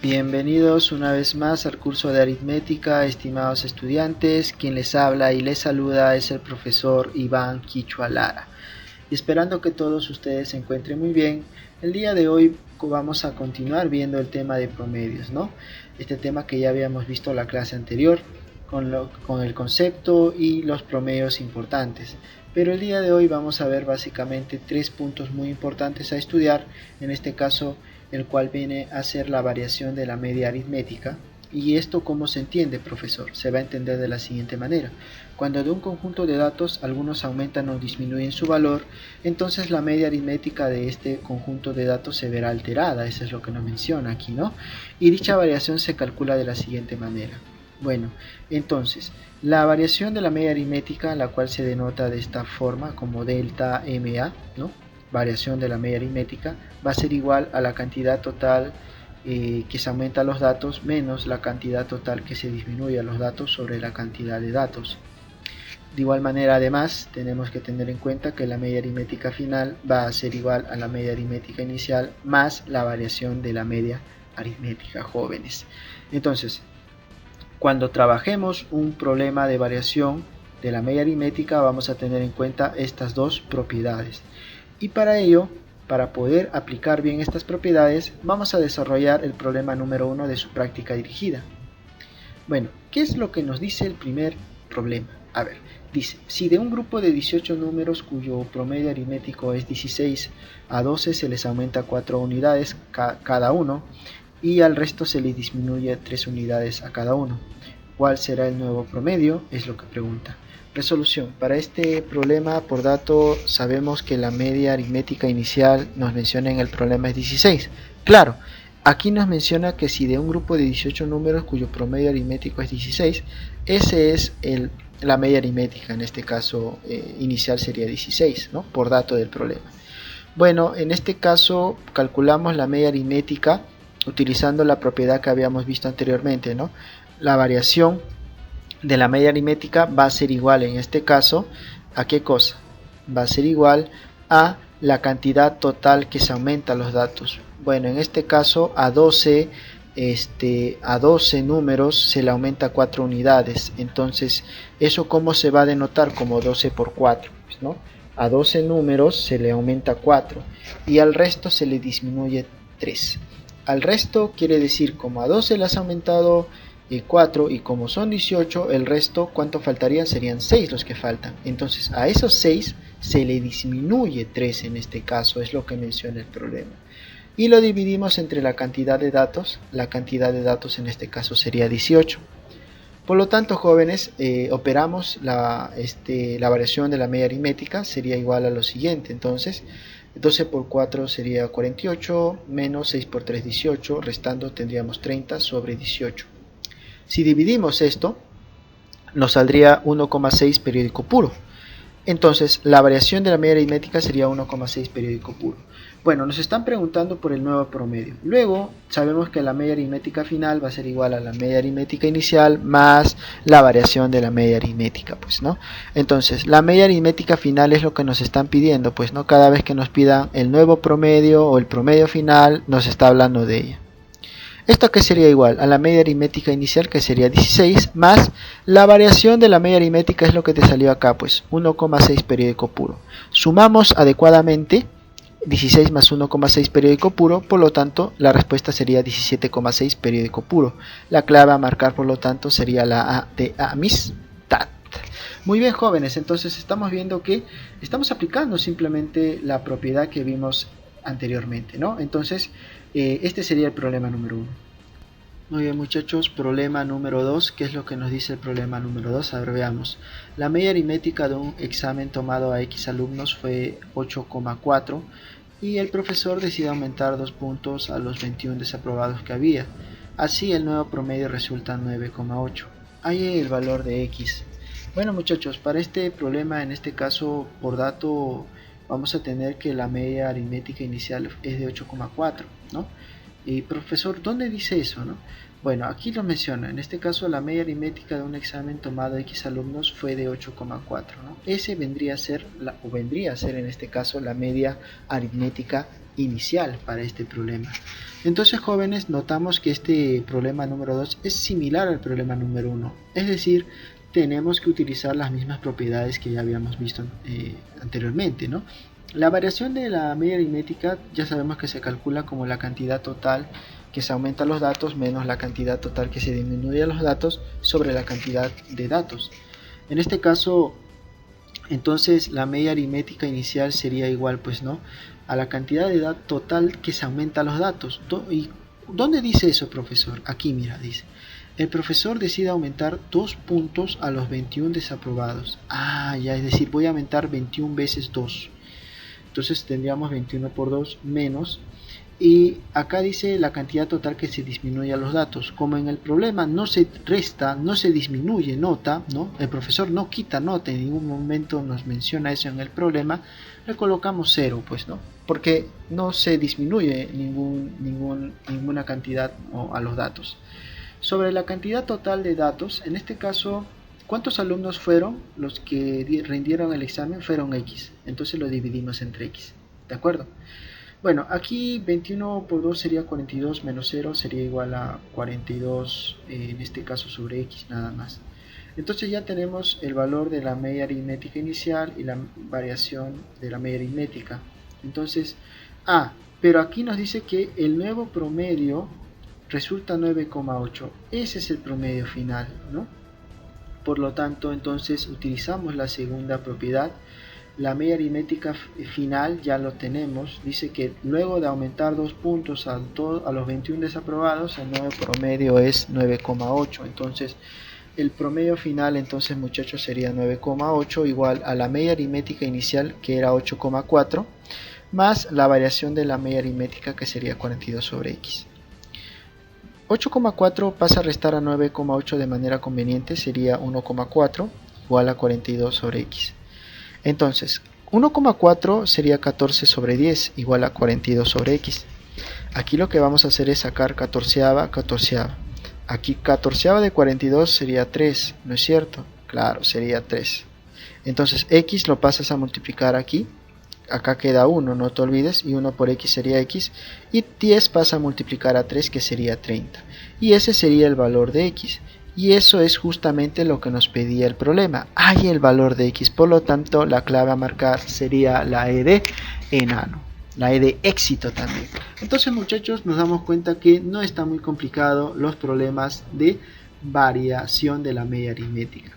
Bienvenidos una vez más al curso de aritmética, estimados estudiantes. Quien les habla y les saluda es el profesor Iván Quichua Lara. Y esperando que todos ustedes se encuentren muy bien, el día de hoy vamos a continuar viendo el tema de promedios, ¿no? Este tema que ya habíamos visto en la clase anterior, con el concepto y los promedios importantes. Pero el día de hoy vamos a ver básicamente tres puntos muy importantes a estudiar, en este caso el cual viene a ser la variación de la media aritmética. ¿Y esto cómo se entiende, profesor? Se va a entender de la siguiente manera. Cuando de un conjunto de datos algunos aumentan o disminuyen su valor, entonces la media aritmética de este conjunto de datos se verá alterada. Eso es lo que nos menciona aquí, ¿no? Y dicha variación se calcula de la siguiente manera. Bueno, entonces, la variación de la media aritmética, la cual se denota de esta forma como delta MA, ¿no? Variación de la media aritmética, va a ser igual a la cantidad total que se aumenta a los datos menos la cantidad total que se disminuye a los datos sobre la cantidad de datos. De igual manera, además, tenemos que tener en cuenta que la media aritmética final va a ser igual a la media aritmética inicial más la variación de la media aritmética, jóvenes. Entonces, cuando trabajemos un problema de variación de la media aritmética, vamos a tener en cuenta estas dos propiedades. Y para ello, para poder aplicar bien estas propiedades, vamos a desarrollar el problema número 1 de su práctica dirigida. Bueno, ¿qué es lo que nos dice el primer problema? A ver, dice, si de un grupo de 18 números cuyo promedio aritmético es 16, a 12 se les aumenta 4 unidades cada uno y al resto se les disminuye 3 unidades a cada uno. ¿Cuál será el nuevo promedio? Es lo que pregunta. Resolución. Para este problema por dato sabemos que la media aritmética inicial nos menciona en el problema es 16. Claro, aquí nos menciona que si de un grupo de 18 números cuyo promedio aritmético es 16, ese es la media aritmética, en este caso inicial sería 16, ¿no? Por dato del problema. Bueno, en este caso calculamos la media aritmética utilizando la propiedad que habíamos visto anteriormente, ¿no? La variación de la media aritmética va a ser igual en este caso a qué cosa, va a ser igual a la cantidad total que se aumenta los datos. Bueno, en este caso a 12 números se le aumenta 4 unidades, entonces eso cómo se va a denotar como 12 por 4, pues, ¿no? A 12 números se le aumenta 4 y al resto se le disminuye 3. Al resto quiere decir como a 12 le has aumentado 4 y como son 18, el resto, ¿cuánto faltaría? Serían 6 los que faltan. Entonces a esos 6 se le disminuye 3 en este caso, es lo que menciona el problema. Y lo dividimos entre la cantidad de datos en este caso sería 18. Por lo tanto, jóvenes, operamos la variación de la media aritmética, sería igual a lo siguiente. Entonces, 12 por 4 sería 48, menos 6 por 3, 18, restando tendríamos 30 sobre 18. Si dividimos esto, nos saldría 1,6 periódico puro. Entonces, la variación de la media aritmética sería 1,6 periódico puro. Bueno, nos están preguntando por el nuevo promedio. Luego, sabemos que la media aritmética final va a ser igual a la media aritmética inicial más la variación de la media aritmética, pues, ¿no? Entonces, la media aritmética final es lo que nos están pidiendo, pues, ¿no? Cada vez que nos pidan el nuevo promedio o el promedio final, nos está hablando de ella. ¿Esto qué sería igual? A la media aritmética inicial, que sería 16, más la variación de la media aritmética es lo que te salió acá, pues 1,6 periódico puro. Sumamos adecuadamente 16 más 1,6 periódico puro, por lo tanto la respuesta sería 17,6 periódico puro. La clave a marcar, por lo tanto, sería la A de amistad. Muy bien, jóvenes, entonces estamos viendo que estamos aplicando simplemente la propiedad que vimos anteriormente, ¿no? Entonces, este sería el problema número 1. Muy bien, muchachos, problema número 2. ¿Qué es lo que nos dice el problema número 2? A ver, veamos. La media aritmética de un examen tomado a X alumnos fue 8,4 y el profesor decide aumentar 2 puntos a los 21 desaprobados que había. Así el nuevo promedio resulta 9,8. Hay el valor de X. Bueno, muchachos, para este problema, en este caso, por dato, vamos a tener que la media aritmética inicial es de 8,4, ¿no? Y profesor, ¿dónde dice eso, no? Bueno, aquí lo menciona. En este caso, la media aritmética de un examen tomado a X alumnos fue de 8,4, ¿no? Ese vendría a ser en este caso la media aritmética inicial para este problema. Entonces, jóvenes, notamos que este problema número 2 es similar al problema número 1, es decir, tenemos que utilizar las mismas propiedades que ya habíamos visto anteriormente, ¿no? La variación de la media aritmética ya sabemos que se calcula como la cantidad total que se aumenta los datos menos la cantidad total que se disminuye los datos sobre la cantidad de datos. En este caso, entonces la media aritmética inicial sería igual, pues, ¿no?, a la cantidad de datos total que se aumenta los datos. ¿Y dónde dice eso, profesor? Aquí, mira, dice: el profesor decide aumentar 2 puntos a los 21 desaprobados. Ya, es decir, voy a aumentar 21 veces 2. Entonces tendríamos 21 por 2 menos, y acá dice la cantidad total que se disminuye a los datos. Como en el problema no se resta, no se disminuye nota, ¿no?, el profesor no quita nota, en ningún momento nos menciona eso en el problema, le colocamos 0, pues, ¿no?, porque no se disminuye ninguna cantidad a los datos. Sobre la cantidad total de datos, en este caso, ¿cuántos alumnos fueron los que rindieron el examen? Fueron X, entonces lo dividimos entre X, ¿de acuerdo? Bueno, aquí 21 por 2 sería 42, menos 0 sería igual a 42, en este caso sobre X nada más. Entonces ya tenemos el valor de la media aritmética inicial y la variación de la media aritmética. Entonces, pero aquí nos dice que el nuevo promedio resulta 9,8. Ese es el promedio final, ¿no? Por lo tanto, entonces utilizamos la segunda propiedad. La media aritmética final ya lo tenemos. Dice que luego de aumentar 2 puntos a los 21 desaprobados, el nuevo promedio es 9,8. Entonces, el promedio final, entonces, muchachos, sería 9,8 igual a la media aritmética inicial, que era 8,4, más la variación de la media aritmética, que sería 42 sobre X. 8,4 pasa a restar a 9,8 de manera conveniente, sería 1,4 igual a 42 sobre X. Entonces, 1,4 sería 14 sobre 10 igual a 42 sobre X. Aquí lo que vamos a hacer es sacar catorceava. Aquí catorceava de 42 sería 3, ¿no es cierto? Claro, sería 3. Entonces, X lo pasas a multiplicar aquí. Acá queda 1, no te olvides, y 1 por X sería X, y 10 pasa a multiplicar a 3, que sería 30, y ese sería el valor de X, y eso es justamente lo que nos pedía el problema. Hay el valor de X, por lo tanto la clave a marcar sería la E de enano, la E de éxito también. Entonces, muchachos, nos damos cuenta que no está muy complicado los problemas de variación de la media aritmética.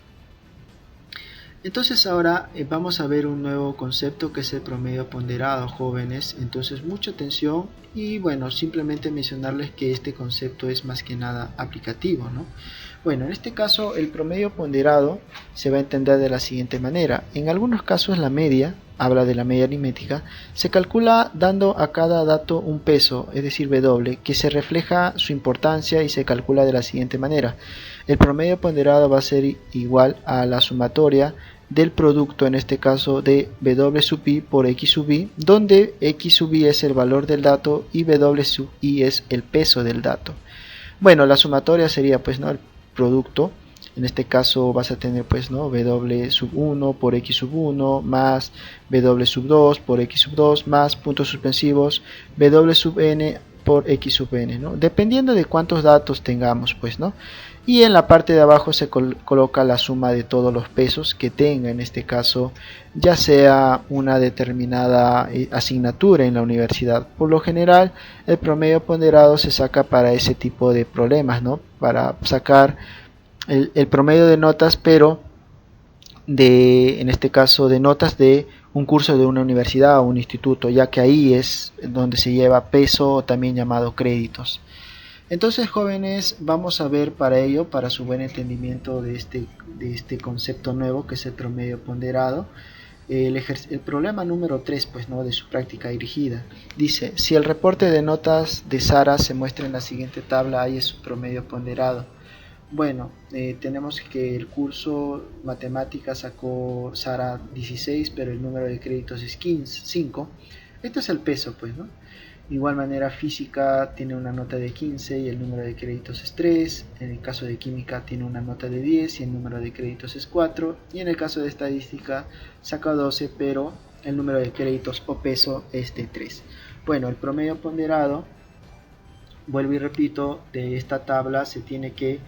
Entonces ahora vamos a ver un nuevo concepto, que es el promedio ponderado, jóvenes. Entonces, mucha atención, y bueno, simplemente mencionarles que este concepto es más que nada aplicativo, ¿no? Bueno, en este caso el promedio ponderado se va a entender de la siguiente manera. En algunos casos la media, habla de la media aritmética, se calcula dando a cada dato un peso, es decir, W, que se refleja su importancia y se calcula de la siguiente manera. El promedio ponderado va a ser igual a la sumatoria del producto, en este caso de W sub i por X sub i, donde X sub i es el valor del dato y W sub i es el peso del dato. Bueno, la sumatoria sería, pues, ¿no?, el producto. En este caso vas a tener, pues, ¿no?, W sub 1 por X sub 1 más W sub 2 por X sub 2 más puntos suspensivos W sub n por X sub n, ¿no?, dependiendo de cuántos datos tengamos, pues, ¿no? Y en la parte de abajo se coloca la suma de todos los pesos que tenga, en este caso, ya sea una determinada asignatura en la universidad. Por lo general, el promedio ponderado se saca para ese tipo de problemas, ¿no?, para sacar el promedio de notas, pero en este caso, de notas de un curso de una universidad o un instituto, ya que ahí es donde se lleva peso, también llamado créditos. Entonces, jóvenes, vamos a ver para ello, para su buen entendimiento de este concepto nuevo, que es el promedio ponderado, el problema número 3, pues, ¿no?, de su práctica dirigida. Dice: si el reporte de notas de Sara se muestra en la siguiente tabla, ahí es su promedio ponderado. Bueno, tenemos que el curso matemáticas sacó Sara 16, pero el número de créditos es 5. Este es el peso, pues, ¿no? De igual manera, física tiene una nota de 15 y el número de créditos es 3. En el caso de química tiene una nota de 10 y el número de créditos es 4. Y en el caso de estadística saca 12, pero el número de créditos o peso es de 3. Bueno, el promedio ponderado, vuelvo y repito, de esta tabla se tiene que,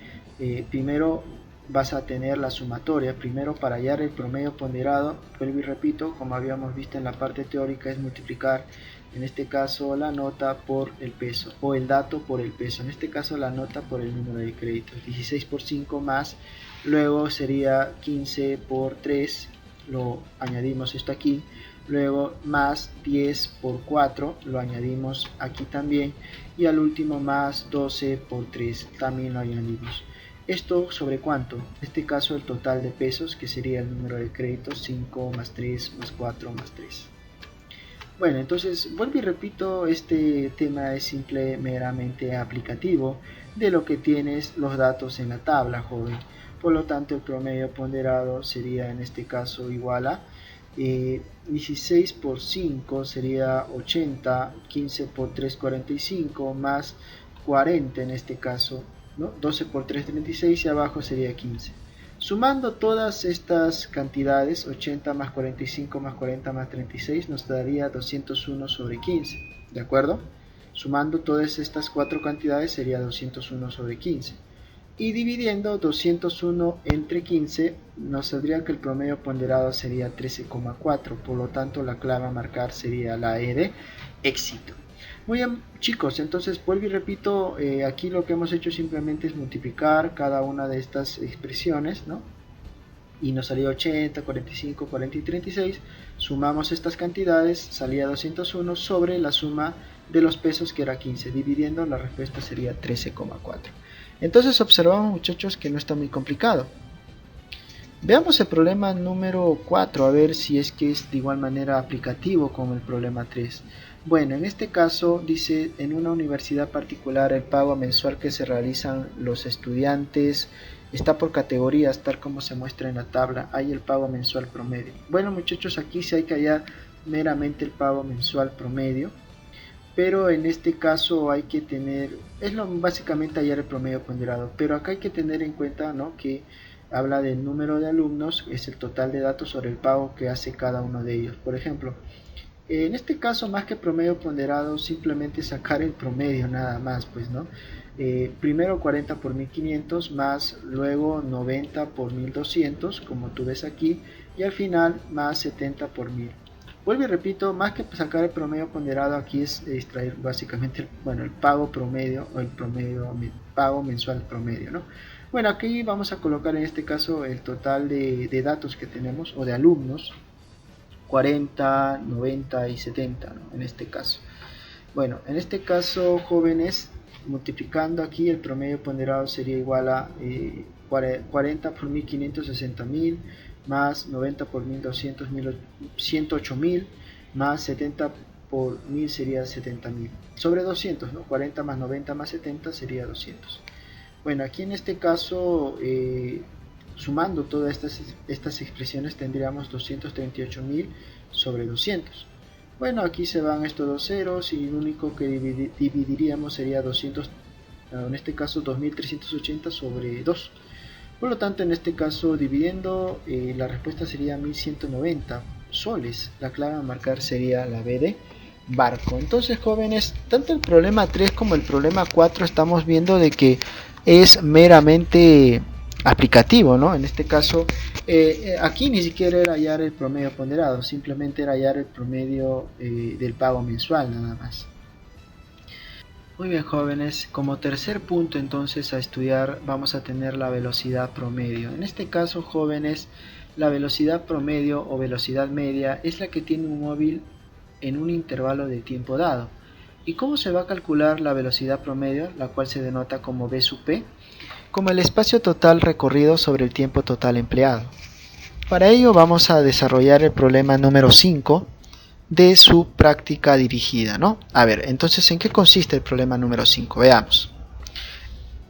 primero vas a tener la sumatoria. Primero, para hallar el promedio ponderado, vuelvo y repito, como habíamos visto en la parte teórica, es multiplicar, en este caso, la nota por el peso, o el dato por el peso, en este caso la nota por el número de créditos. 16 por 5 más, luego sería 15 por 3, lo añadimos esto aquí, luego más 10 por 4, lo añadimos aquí también, y al último más 12 por 3, también lo añadimos. ¿Esto sobre cuánto? En este caso el total de pesos, que sería el número de créditos, 5 más 3 más 4 más 3. Bueno, entonces vuelvo y repito, este tema es simple, meramente aplicativo de lo que tienes los datos en la tabla, joven. Por lo tanto, el promedio ponderado sería en este caso igual a 16 por 5 sería 80, 15 por 3 45, más 40 en este caso, ¿no? 12 por 3 36 y abajo sería 15. Sumando todas estas cantidades, 80 más 45 más 40 más 36, nos daría 201 sobre 15, ¿de acuerdo? Sumando todas estas cuatro cantidades sería 201 sobre 15. Y dividiendo 201 entre 15, nos saldría que el promedio ponderado sería 13,4. Por lo tanto, la clave a marcar sería la E de éxito. Muy bien, chicos, entonces vuelvo y repito, aquí lo que hemos hecho simplemente es multiplicar cada una de estas expresiones, ¿no? Y nos salía 80, 45, 40 y 36. Sumamos estas cantidades, salía 201 sobre la suma de los pesos, que era 15. Dividiendo, la respuesta sería 13,4. Entonces observamos, muchachos, que no está muy complicado. Veamos el problema número 4, a ver si es que es de igual manera aplicativo como el problema 3. Bueno, en este caso dice, en una universidad particular el pago mensual que se realizan los estudiantes está por categorías, tal como se muestra en la tabla. Hay el pago mensual promedio. Bueno, muchachos, aquí sí hay que hallar meramente el pago mensual promedio, pero en este caso hay que tener, básicamente hallar el promedio ponderado, pero acá hay que tener en cuenta, ¿no?, que habla del número de alumnos, es el total de datos sobre el pago que hace cada uno de ellos. Por ejemplo, en este caso, más que promedio ponderado, simplemente sacar el promedio nada más, pues, ¿no? Primero 40 por 1500 más luego 90 por 1200, como tú ves aquí, y al final más 70 por 1000. Vuelvo y repito, más que sacar el promedio ponderado, aquí es extraer básicamente el pago promedio, o el pago mensual promedio, ¿no? Bueno, aquí vamos a colocar en este caso el total de datos que tenemos, o de alumnos, 40, 90 y 70, ¿no?, en este caso. Bueno, en este caso, jóvenes, multiplicando aquí el promedio ponderado sería igual a 40 por 1500, 60.000, más 90 por 1200, 108.000, más 70 por 1000 sería 70.000, sobre 200, ¿no? 40 más 90 más 70 sería 200. Bueno, aquí en este caso, sumando todas estas expresiones, tendríamos 238.000 sobre 200. Bueno, aquí se van estos dos ceros y lo único que dividiríamos sería 200, en este caso 2380 sobre 2. Por lo tanto, en este caso, dividiendo, la respuesta sería 1190 soles. La clave a marcar sería la B de barco. Entonces, jóvenes, tanto el problema 3 como el problema 4 estamos viendo de que es meramente aplicativo, ¿no? En este caso, aquí ni siquiera era hallar el promedio ponderado, simplemente era hallar el promedio del pago mensual, nada más. Muy bien, jóvenes, como tercer punto entonces a estudiar vamos a tener la velocidad promedio. En este caso, jóvenes, la velocidad promedio o velocidad media es la que tiene un móvil en un intervalo de tiempo dado. ¿Y cómo se va a calcular la velocidad promedio, la cual se denota como V sub P? Como el espacio total recorrido sobre el tiempo total empleado. Para ello vamos a desarrollar el problema número 5 de su práctica dirigida, ¿no? A ver, entonces, ¿en qué consiste el problema número 5? Veamos.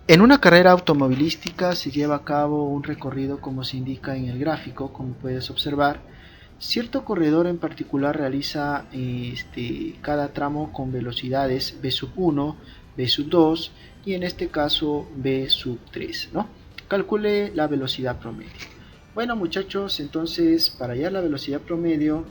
En una carrera automovilística se lleva a cabo un recorrido como se indica en el gráfico, como puedes observar. Cierto corredor en particular realiza cada tramo con velocidades v sub 1, v sub 2 y en este caso v sub 3, ¿no? Calcule la velocidad promedio. Bueno, muchachos, entonces para hallar la velocidad promedio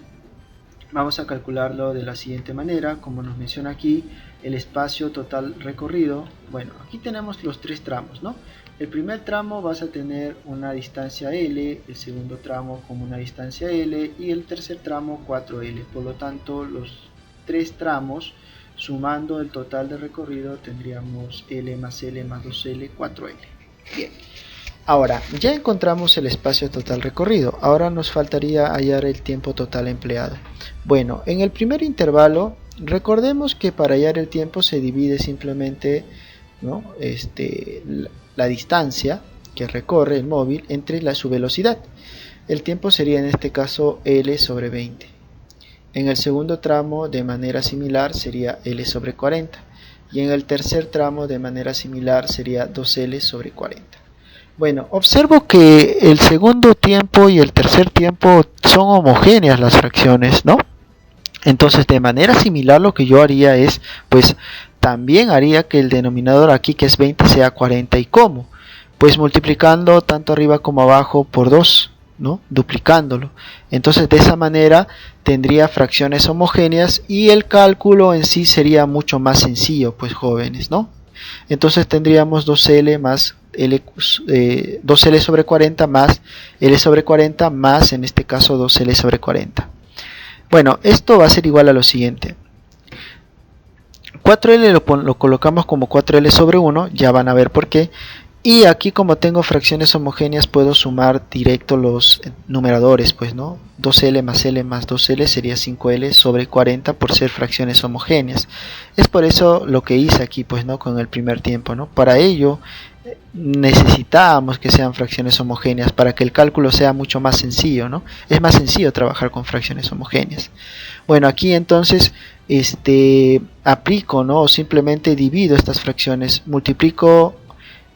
Vamos a calcularlo de la siguiente manera, como nos menciona aquí, el espacio total recorrido. Bueno, aquí tenemos los tres tramos, ¿no? El primer tramo vas a tener una distancia L, el segundo tramo como una distancia L y el tercer tramo 4L. Por lo tanto, los tres tramos, sumando el total de recorrido, tendríamos L más L más 2L, 4L. Bien. Ahora, ya encontramos el espacio total recorrido, ahora nos faltaría hallar el tiempo total empleado. Bueno, en el primer intervalo, recordemos que para hallar el tiempo se divide simplemente, ¿no?, la distancia que recorre el móvil entre su velocidad. El tiempo sería en este caso L sobre 20. En el segundo tramo de manera similar sería L sobre 40. Y en el tercer tramo de manera similar sería 2L sobre 40. Bueno, observo que el segundo tiempo y el tercer tiempo son homogéneas las fracciones, ¿no? Entonces, de manera similar, lo que yo haría es, pues, también haría que el denominador aquí, que es 20, sea 40. ¿Y cómo? Pues multiplicando tanto arriba como abajo por 2, ¿no? Duplicándolo. Entonces, de esa manera tendría fracciones homogéneas y el cálculo en sí sería mucho más sencillo, pues, jóvenes, ¿no? Entonces tendríamos 2L más 2L sobre 40 más L sobre 40 más, en este caso, 2L sobre 40. Bueno, esto va a ser igual a lo siguiente. 4L lo colocamos como 4L sobre 1, ya van a ver por qué. Y aquí, como tengo fracciones homogéneas, puedo sumar directo los numeradores, pues, ¿no? 2L más L más 2L sería 5L sobre 40 por ser fracciones homogéneas. Es por eso lo que hice aquí, pues, ¿no?, con el primer tiempo, ¿no? Para ello necesitábamos que sean fracciones homogéneas para que el cálculo sea mucho más sencillo, ¿no? Es más sencillo trabajar con fracciones homogéneas. Bueno, aquí entonces aplico, ¿no?, o simplemente divido estas fracciones, multiplico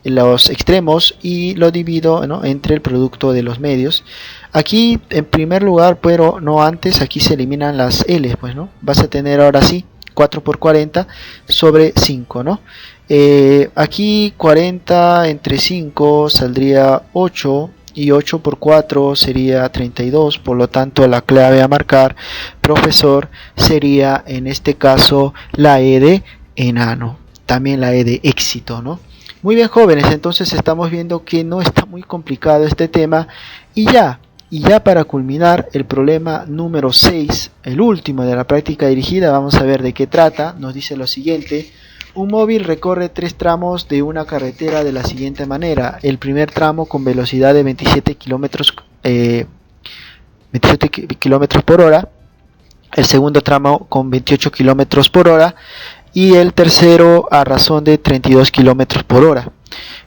los extremos y lo divido, ¿no?, entre el producto de los medios. Aquí en primer lugar, pero no antes, aquí se eliminan las L, pues, ¿no? Vas a tener ahora sí 4 por 40 sobre 5, ¿no? Aquí 40 entre 5 saldría 8 y 8 por 4 sería 32, por lo tanto la clave a marcar, profesor, sería en este caso la E de enano, también la E de éxito, ¿no? Muy bien, jóvenes, entonces estamos viendo que no está muy complicado este tema y ya para culminar el problema número 6, el último de la práctica dirigida, vamos a ver de qué trata. Nos dice lo siguiente: un móvil recorre tres tramos de una carretera de la siguiente manera. El primer tramo con velocidad de 27 kilómetros por hora, el segundo tramo con 28 kilómetros por hora y el tercero a razón de 32 kilómetros por hora.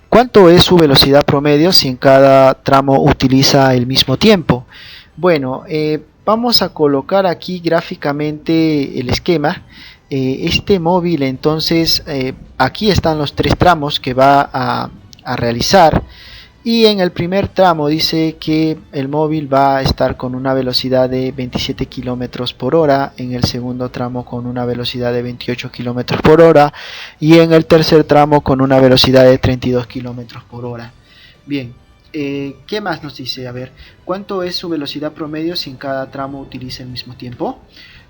¿Cuánto es su velocidad promedio si en cada tramo utiliza el mismo tiempo? Bueno, vamos a colocar aquí gráficamente el esquema. Este móvil, entonces, aquí están los tres tramos que va a realizar. Y en el primer tramo dice que el móvil va a estar con una velocidad de 27 kilómetros por hora, en el segundo tramo con una velocidad de 28 kilómetros por hora y en el tercer tramo con una velocidad de 32 kilómetros por hora. Bien, ¿qué más nos dice? A ver, ¿cuánto es su velocidad promedio si en cada tramo utiliza el mismo tiempo?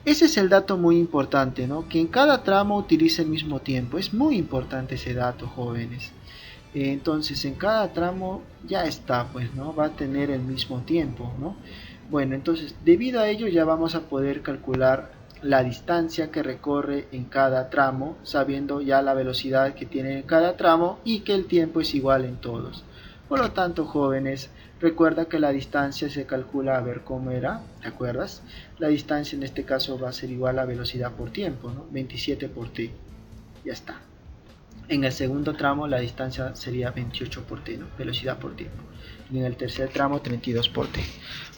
Ese es el dato muy importante, ¿no? Que en cada tramo utilice el mismo tiempo. Es muy importante ese dato, jóvenes. Entonces en cada tramo ya está, pues, ¿no? Va a tener el mismo tiempo, ¿no? Bueno, entonces debido a ello ya vamos a poder calcular la distancia que recorre en cada tramo, sabiendo ya la velocidad que tiene en cada tramo y que el tiempo es igual en todos. Por lo tanto, jóvenes, recuerda que la distancia se calcula, a ver cómo era, ¿te acuerdas? La distancia en este caso va a ser igual a velocidad por tiempo, ¿no? 27 por t, ya está. En el segundo tramo la distancia sería 28 por t, ¿no? Velocidad por tiempo. Y en el tercer tramo 32 por t.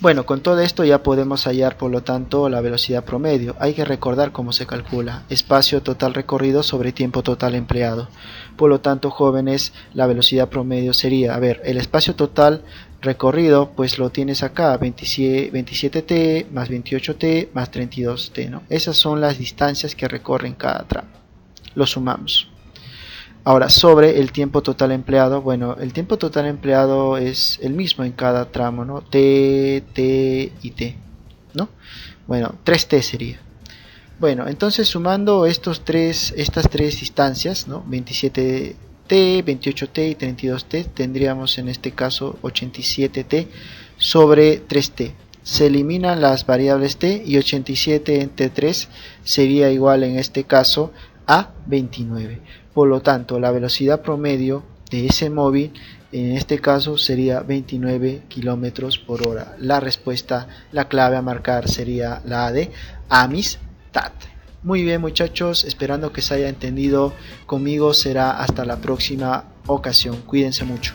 Bueno, con todo esto ya podemos hallar, por lo tanto, la velocidad promedio. Hay que recordar cómo se calcula: espacio total recorrido sobre tiempo total empleado. Por lo tanto, jóvenes, la velocidad promedio sería, a ver, el espacio total recorrido, pues lo tienes acá, 27t más 28t más 32t, ¿no? Esas son las distancias que recorren cada tramo. Lo sumamos. Ahora, sobre el tiempo total empleado, bueno, el tiempo total empleado es el mismo en cada tramo, ¿no? T y T. ¿no? Bueno, 3t sería. Bueno, entonces sumando estas tres distancias, ¿no? 27t, 28t y 32t, tendríamos en este caso 87t sobre 3t. Se eliminan las variables t y 87 entre 3 sería igual en este caso a 29. Por lo tanto, la velocidad promedio de ese móvil en este caso sería 29 kilómetros por hora. La respuesta, la clave a marcar sería la de amistad. Muy bien, muchachos, esperando que se haya entendido. Conmigo será hasta la próxima ocasión. Cuídense mucho.